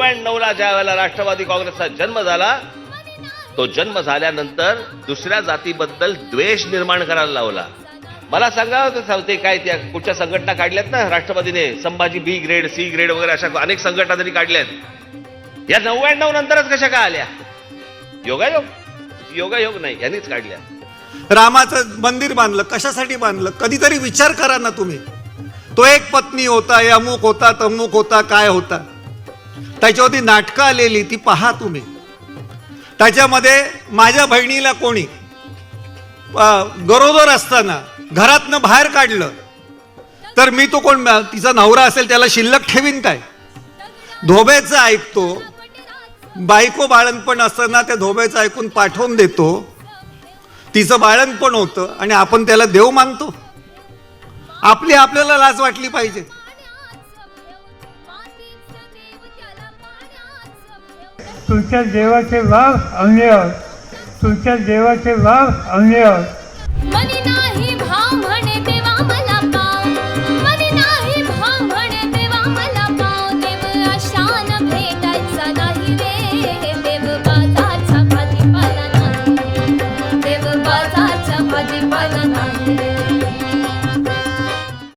99ला ज्या वेळेला राष्ट्रवादी काँग्रेसचा जन्म झाला, तो जन्म झाल्यानंतर दुसऱ्या जातीबद्दल द्वेष निर्माण करायला लावला. मला सांगा ते काय त्या कुठच्या संघटना काढल्यात ना राष्ट्रवादीने, संभाजी बी ग्रेड, सी ग्रेड वगैरे अशा अनेक संघटना तरी काढल्यात. या 99 नंतरच कशा काय आल्या? योगायोग? योगायोग नाही, यांनीच काढल्या. रामाचं मंदिर बांधलं, कशासाठी बांधलं? कधीतरी विचार करा ना तुम्ही. तो एक पत्नी होता, अमुक होता, तमुक होता, काय होता. त्याच्यावरती नाटकं आलेली, ती पहा तुम्ही. त्याच्यामध्ये माझ्या बहिणीला कोणी गरोदर असताना घरातनं बाहेर काढलं तर मी तो कोण, तिचा नवरा असेल त्याला शिल्लक ठेवीन काय? धोब्याचं ऐकतो, बायको बाळणपण असताना त्या धोब्याचं ऐकून पाठवून देतो, तिचं बाळणपण होतं आणि आपण त्याला देव मानतो. आपल्याला लाज वाटली पाहिजे. तुमच्या देवाचे वाव अंगेवर, तुमच्या देवाचे वाव अंगेवर.